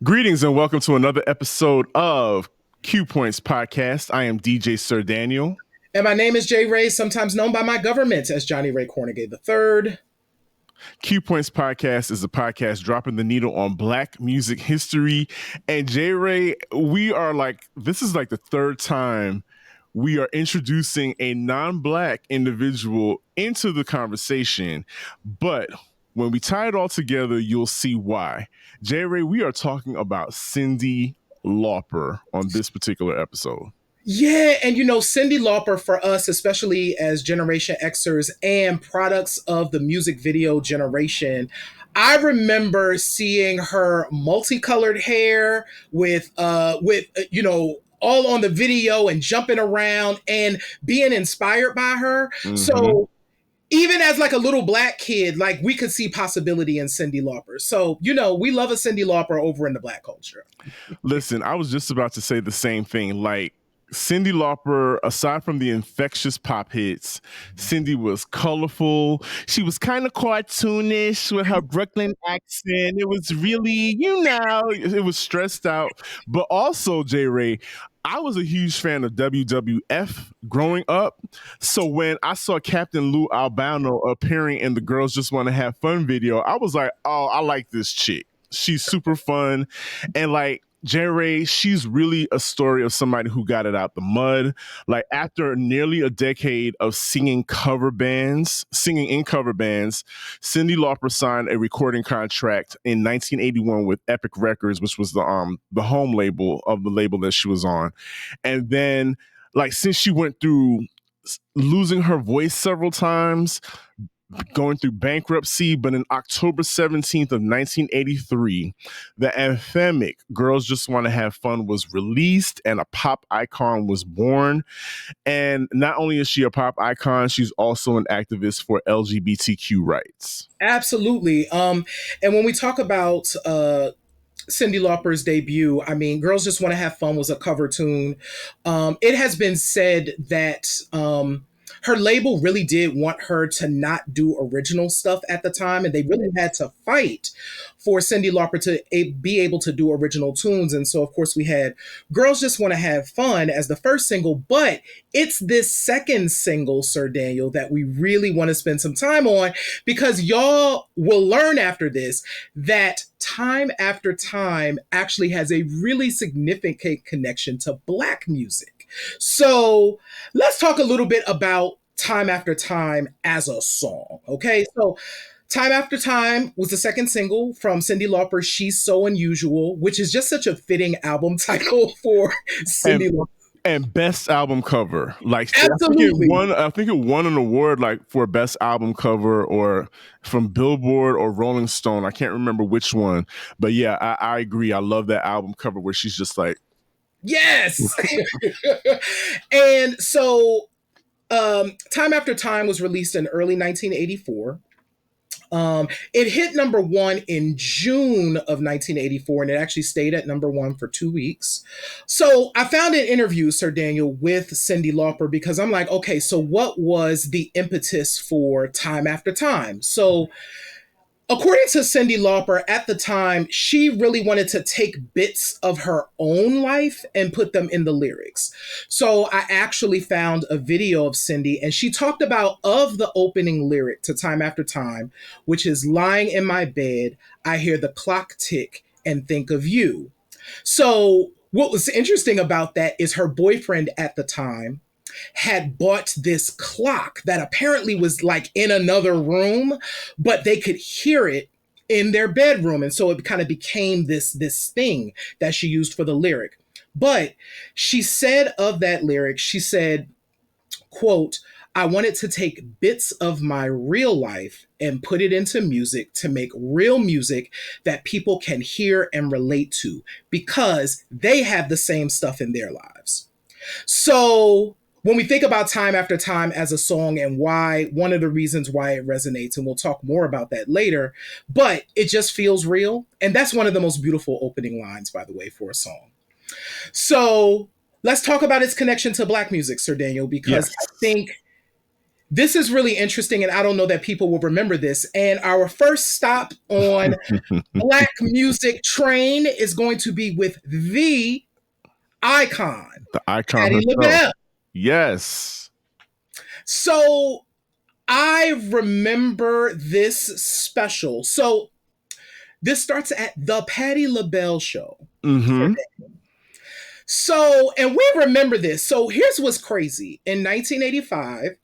Greetings and welcome to another episode of Q Points Podcast. I am DJ Sir Daniel. And my name is Jay Ray, sometimes known by my government as Johnny Ray Cornegay III. Q Points Podcast is a podcast dropping the needle on Black music history. And Jay Ray, this is like the third time we are introducing a non-Black individual into the conversation. But when we tie it all together, you'll see why. Jay Ray, we are talking about Cyndi Lauper on this particular episode. Yeah, and Cyndi Lauper for us, especially as Generation Xers and products of the music video generation, I remember seeing her multicolored hair with all on the video and jumping around and being inspired by her. Mm-hmm. So even as like a little Black kid, like we could see possibility in Cyndi Lauper. So, we love a Cyndi Lauper over in the Black culture. Listen, I was just about to say the same thing. Like, Cyndi Lauper, aside from the infectious pop hits, Cyndi was colorful. She was kind of cartoonish with her Brooklyn accent. It was really, it was stressed out. But also, J. Ray, I was a huge fan of WWF growing up. So when I saw Captain Lou Albano appearing in the Girls Just Want to Have Fun video, I was like, oh, I like this chick. She's super fun. And like, J-Ray, she's really a story of somebody who got it out the mud. Like, after nearly a decade of singing in cover bands, Cyndi Lauper signed a recording contract in 1981 with Epic Records, which was the home label of the label that she was on. And then, like, since she went through losing her voice several times, going through bankruptcy, but in October 17th of 1983, the anthemic Girls Just Want to Have Fun was released and a pop icon was born. And not only is she a pop icon, she's also an activist for LGBTQ rights. Absolutely. And when we talk about Cyndi Lauper's debut, I mean, Girls Just Want to Have Fun was a cover tune. It has been said that her label really did want her to not do original stuff at the time, and they really had to fight for Cyndi Lauper to be able to do original tunes. And so, of course, we had Girls Just Want to Have Fun as the first single, but it's this second single, Sir Daniel, that we really want to spend some time on, because y'all will learn after this that Time After Time actually has a really significant connection to Black music. So let's talk a little bit about Time After Time as a song. Okay, so Time After Time was the second single from Cyndi Lauper's She's So Unusual, which is just such a fitting album title for Cyndi Lauper. And best album cover. Like, absolutely. I think it won an award like for best album cover, or from Billboard or Rolling Stone. I can't remember which one. But yeah, I agree. I love that album cover where she's just like, yes. And so Time After Time was released in early 1984. It hit number one in June of 1984, and it actually stayed at number one for 2 weeks. So I found an interview, Sir Daniel, with Cyndi Lauper, because I'm like, okay, so what was the impetus for Time After Time? So according to Cyndi Lauper, at the time, she really wanted to take bits of her own life and put them in the lyrics. So I actually found a video of Cyndi, and she talked about of the opening lyric to Time After Time, which is lying in my bed, I hear the clock tick and think of you. So what was interesting about that is her boyfriend at the time had bought this clock that apparently was like in another room, but they could hear it in their bedroom. And so it kind of became this thing that she used for the lyric. But she said of that lyric, she said, quote, I wanted to take bits of my real life and put it into music to make real music that people can hear and relate to, because they have the same stuff in their lives. So when we think about Time After Time as a song and why, one of the reasons why it resonates, and we'll talk more about that later, but it just feels real. And that's one of the most beautiful opening lines, by the way, for a song. So let's talk about its connection to Black music, Sir Daniel, because yes. I think this is really interesting, and I don't know that people will remember this. And our first stop on Black Music Train is going to be with the icon, The icon Patti herself. LaBelle. Yes. So I remember this special. So this starts at the Patti LaBelle show. Mm-hmm. So, and we remember this. So here's what's crazy. In 1985,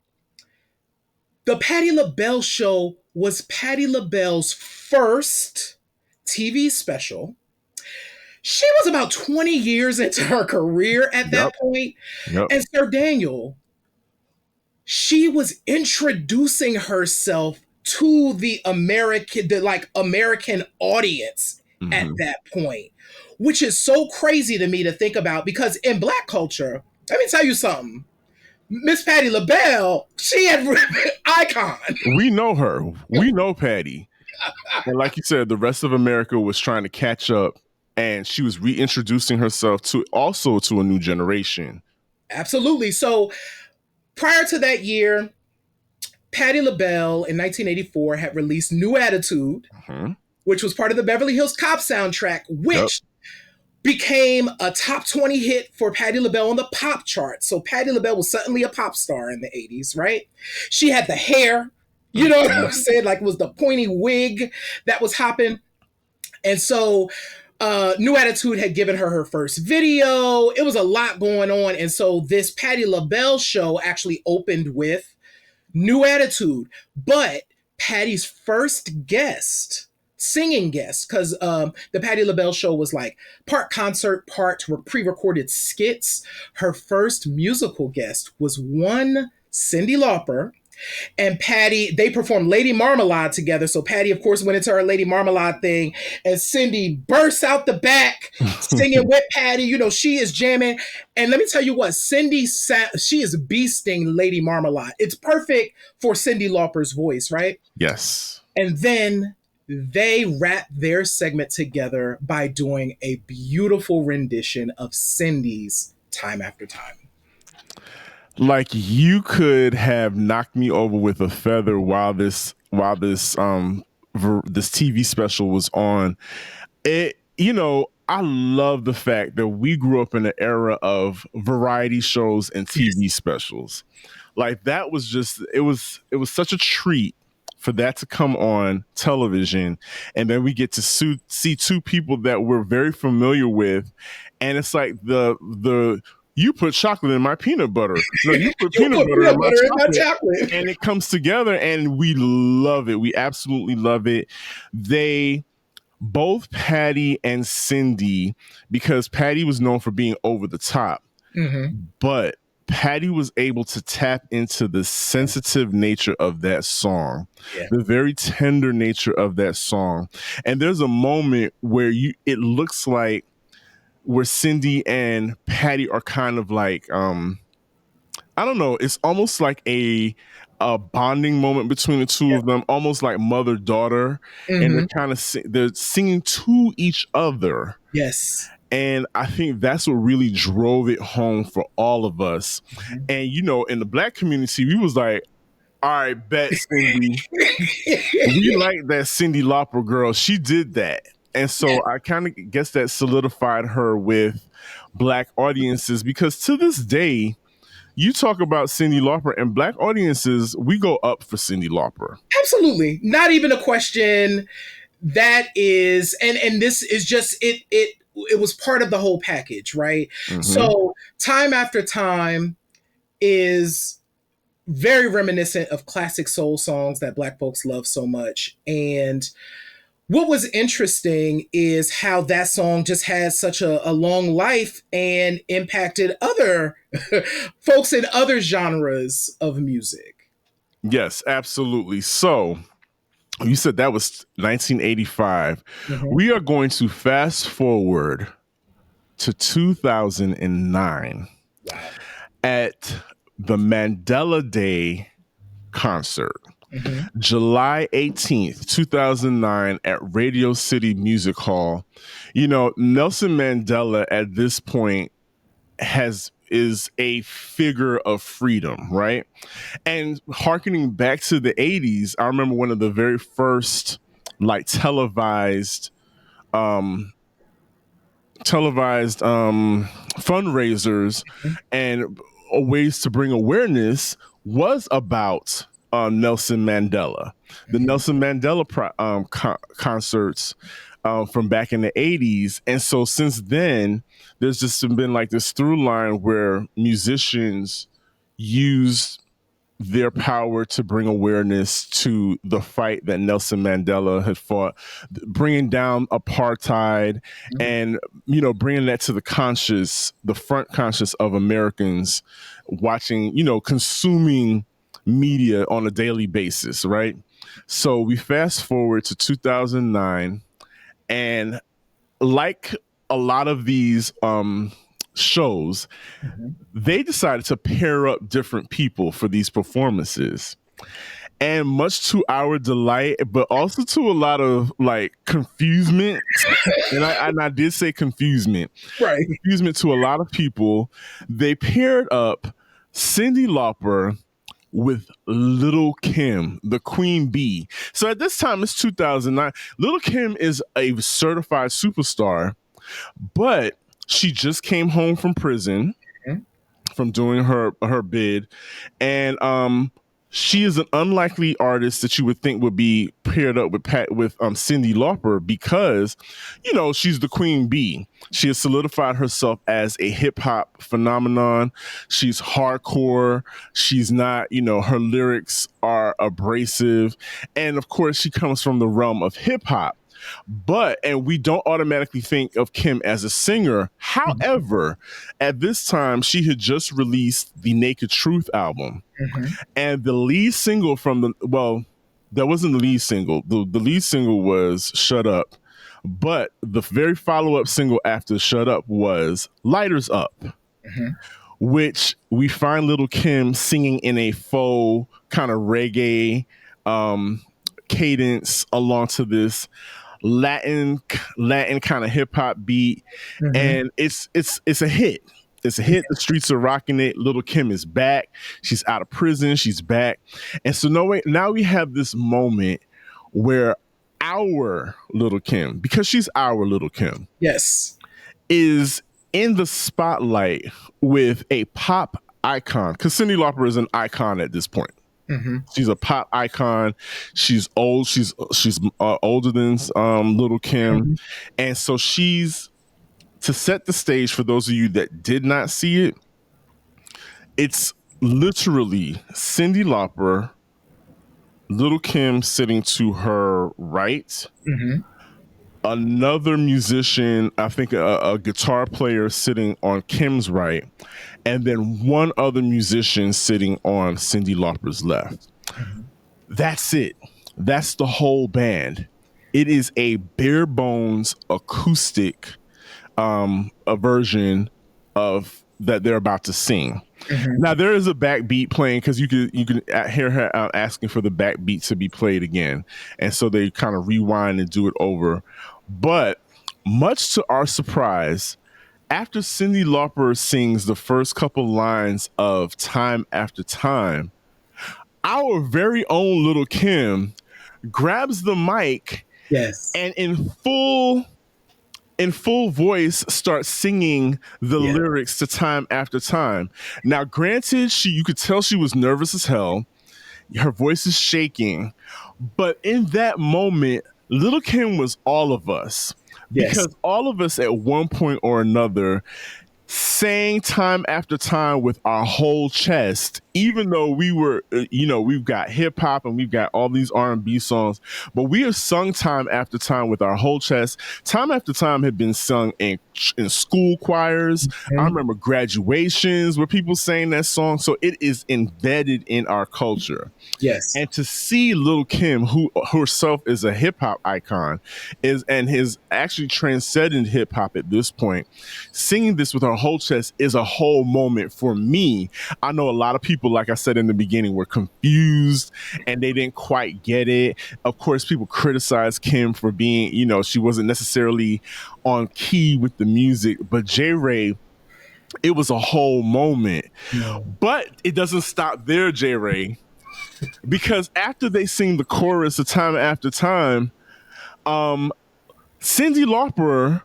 the Patti LaBelle show was Patti LaBelle's first TV special. She was about 20 years into her career at that point. Yep. And Sir Daniel, she was introducing herself to the American audience at that point, which is so crazy to me to think about, because in Black culture, let me tell you something. Miss Patti LaBelle, she had icon. We know her. We know Patti. And like you said, the rest of America was trying to catch up, and she was reintroducing herself to a new generation. Absolutely. So prior to that year, Patti LaBelle in 1984 had released New Attitude, which was part of the Beverly Hills Cop soundtrack, which became a top 20 hit for Patti LaBelle on the pop chart. So Patti LaBelle was suddenly a pop star in the 80s, right? She had the hair, you know what I'm saying? Like, it was the pointy wig that was hopping. And so New Attitude had given her first video. It was a lot going on. And so this Patti LaBelle show actually opened with New Attitude. But Patti's first guest, singing guest, because the Patti LaBelle show was like part concert, part pre-recorded skits. Her first musical guest was one Cyndi Lauper. And Patti, they performed Lady Marmalade together. So Patti, of course, went into her Lady Marmalade thing, and Cyndi bursts out the back singing with Patti. You know, she is jamming. And let me tell you what, she is beasting Lady Marmalade. It's perfect for Cyndi Lauper's voice, right? Yes. And then they wrapped their segment together by doing a beautiful rendition of Cyndi's Time After Time. Like, you could have knocked me over with a feather while this TV special was on. It, you know, I love the fact that we grew up in an era of variety shows and TV specials. Like, that was just, it was such a treat for that to come on television, and then we get to see two people that we're very familiar with, and it's like the you put chocolate in my peanut butter. No, you put peanut butter in my chocolate. And it comes together, and we love it. We absolutely love it. They, both Patti and Cyndi, because Patti was known for being over the top, but Patti was able to tap into the sensitive nature of that song, the very tender nature of that song. And there's a moment where it looks like where Cyndi and Patti are kind of like, I don't know, it's almost like a bonding moment between the two of them, almost like mother-daughter. And they're kind of they're singing to each other. Yes. And I think that's what really drove it home for all of us. And, you know, in the Black community, we was like, all right, bet, Cyndi. We like that Cyndi Lauper girl. She did that. And so I kind of guess that solidified her with Black audiences, because to this day, you talk about Cyndi Lauper and Black audiences, we go up for Cyndi Lauper. Absolutely. Not even a question. That is, and this is just, it was part of the whole package, right? So Time After Time is very reminiscent of classic soul songs that Black folks love so much. And what was interesting is how that song just has such a long life and impacted other folks in other genres of music. Yes, absolutely. So you said that was 1985. We are going to fast forward to 2009 at the Mandela Day concert. July 18th, 2009 at Radio City Music Hall. You know, Nelson Mandela at this point is a figure of freedom, right? And harkening back to the 80s, I remember one of the very first like um fundraisers and ways to bring awareness was about Nelson Mandela. The Nelson Mandela concerts from back in the 80s. And so since then, there's just been like this through line where musicians use their power to bring awareness to the fight that Nelson Mandela had fought, bringing down apartheid and, bringing that to the front conscious of Americans watching, consuming media on a daily basis, right? So we fast forward to 2009, and like a lot of these shows, they decided to pair up different people for these performances. And much to our delight, but also to a lot of like confusement, and I did say confusement, Right. confusement to a lot of people, they paired up Cyndi Lauper with Little Kim, the Queen Bee. So at this time, it's 2009. Little Kim is a certified superstar, but she just came home from prison from doing her bid, and she is an unlikely artist that you would think would be paired up with Cyndi Lauper because, she's the Queen Bee. She has solidified herself as a hip hop phenomenon. She's hardcore. She's not, her lyrics are abrasive, and of course, she comes from the realm of hip hop. And we don't automatically think of Kim as a singer. However, at this time, she had just released the Naked Truth album. And the lead single that wasn't the lead single. The lead single was Shut Up. But the very follow-up single after Shut Up was Lighters Up, which we find Little Kim singing in a faux kind of reggae cadence along to this Latin kind of hip hop beat, and it's a hit. It's a hit. The streets are rocking it. Little Kim is back. She's out of prison. She's back, and so now we have this moment where our Little Kim, because she's our Little Kim, yes, is in the spotlight with a pop icon. Because Cyndi Lauper is an icon at this point. She's a pop icon. She's old. She's older than Little Kim, and so she's, to set the stage for those of you that did not see it. It's literally Cyndi Lauper, Little Kim sitting to her right, another musician, I think a guitar player sitting on Kim's right, and then one other musician sitting on Cyndi Lauper's left. That's it. That's the whole band. It is a bare bones acoustic a version of that they're about to sing. Now there is a backbeat playing because you can hear her asking for the backbeat to be played again, and so they kind of rewind and do it over. But much to our surprise, after Cyndi Lauper sings the first couple lines of Time After Time, our very own Little Kim grabs the mic, and in full voice starts singing the lyrics to Time After Time. Now, granted, you could tell she was nervous as hell. Her voice is shaking. But in that moment, Little Kim was all of us. Because all of us at one point or another sang Time After Time with our whole chest, even though we were, we've got hip hop and we've got all these R&B songs, but we have sung Time After Time with our whole chest. Time After Time had been sung in school choirs. I remember graduations where people sang that song. So it is embedded in our culture. Yes. And to see Little Kim, who herself is a hip hop icon, and has actually transcended hip hop at this point, singing this with her whole chest is a whole moment for me. I know a lot of people, like I said in the beginning, were confused and they didn't quite get it. Of course, people criticize Kim for being, she wasn't necessarily on key with the music, but J. Ray, It was a whole moment. Mm. But it doesn't stop there, J. Ray, because after they sing the chorus of time after time, um, Cyndi Lauper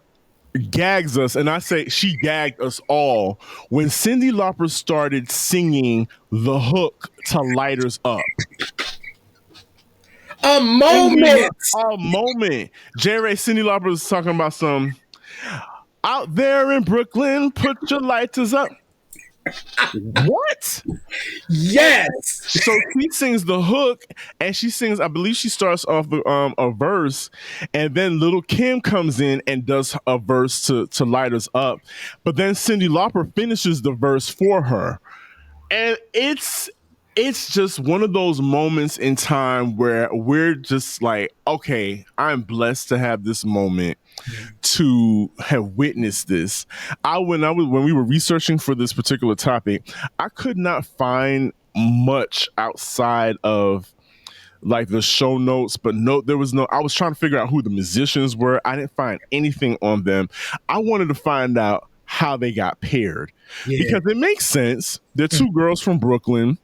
gags us, and I say she gagged us all when Cyndi Lauper started singing the hook to Light Us Up. A moment. A moment. J. Ray, Cyndi Lauper was talking about some out there in Brooklyn, put your lighters up. What? Yes. So she sings the hook, and she sings. I believe she starts off a verse, and then Little Kim comes in and does a verse to light us up. But then Cyndi Lauper finishes the verse for her, and it's just one of those moments in time where we're just like, okay, I'm blessed to have this moment, to have witnessed this. When we were researching for this particular topic, I could not find much outside of like the show notes, but no, there was no. I was trying to figure out who the musicians were. I didn't find anything on them. I wanted to find out how they got paired, Yeah. because it makes sense. They're two girls from Brooklyn.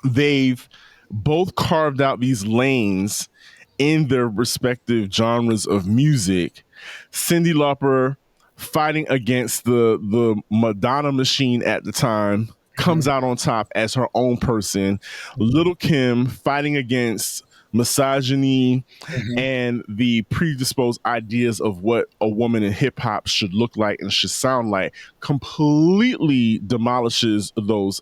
They've both carved out these lanes in their respective genres of music. Cyndi Lauper, fighting against the Madonna machine at the time, comes out on top as her own person. Little Kim, fighting against misogyny and the predisposed ideas of what a woman in hip hop should look like and should sound like, completely demolishes those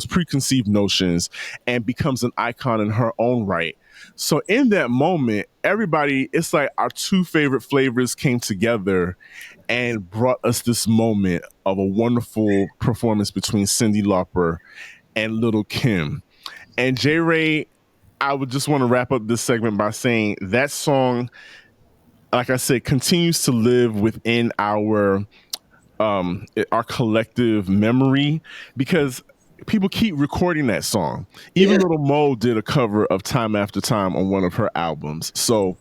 preconceived notions and becomes an icon in her own right. So in that moment, everybody, it's like our two favorite flavors came together and brought us this moment of a wonderful performance between Cyndi Lauper and Little Kim. And J. Ray, I would just want to wrap up this segment by saying that song, like I said, continues to live within our collective memory, because people keep recording that song. Even Little Mo did a cover of Time After Time on one of her albums. So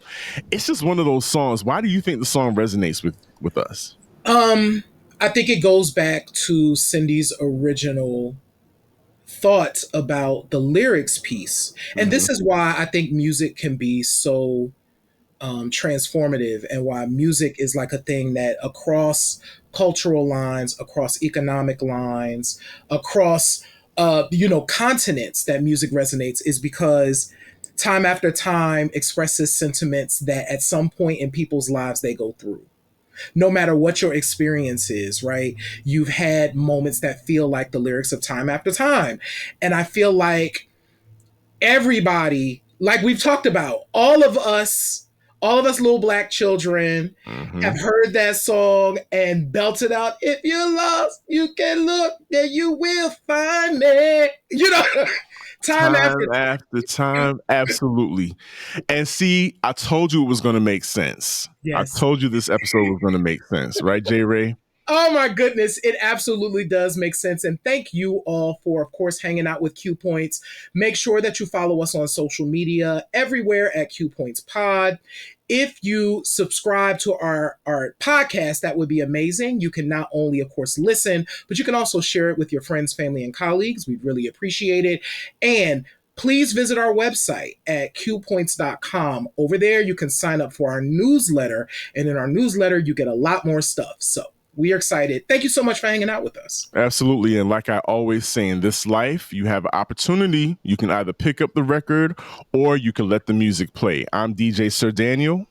it's just one of those songs. Why do you think the song resonates with us? I think it goes back to Cindy's original thoughts about the lyrics piece. And this is why I think music can be so transformative, and why music is like a thing that across cultural lines, across economic lines, across continents, that music resonates, is because time after time expresses sentiments that at some point in people's lives they go through. No matter what your experience is, right? You've had moments that feel like the lyrics of Time After Time. And I feel like everybody, like we've talked about, all of us little black children have heard that song and belted out, if you're lost, you can look, and you will find me. Time after time, absolutely. And see, I told you it was going to make sense. Yes. I told you this episode was going to make sense, right, J. Ray? Oh my goodness, it absolutely does make sense. And thank you all for, of course, hanging out with Q Points. Make sure that you follow us on social media everywhere at Q Points Pod. If you subscribe to our podcast, that would be amazing. You can not only, of course, listen, but you can also share it with your friends, family, and colleagues. We'd really appreciate it. And please visit our website at qpoints.com. Over there, you can sign up for our newsletter. And in our newsletter, you get a lot more stuff. So we are excited. Thank you so much for hanging out with us. Absolutely. And like I always say, in this life, you have an opportunity. You can either pick up the record or you can let the music play. I'm DJ Sir Daniel.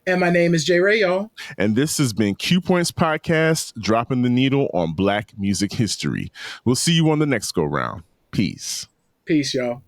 And my name is J. Ray, y'all. And this has been Q Points Podcast, dropping the needle on Black music history. We'll see you on the next go round. Peace. Peace, y'all.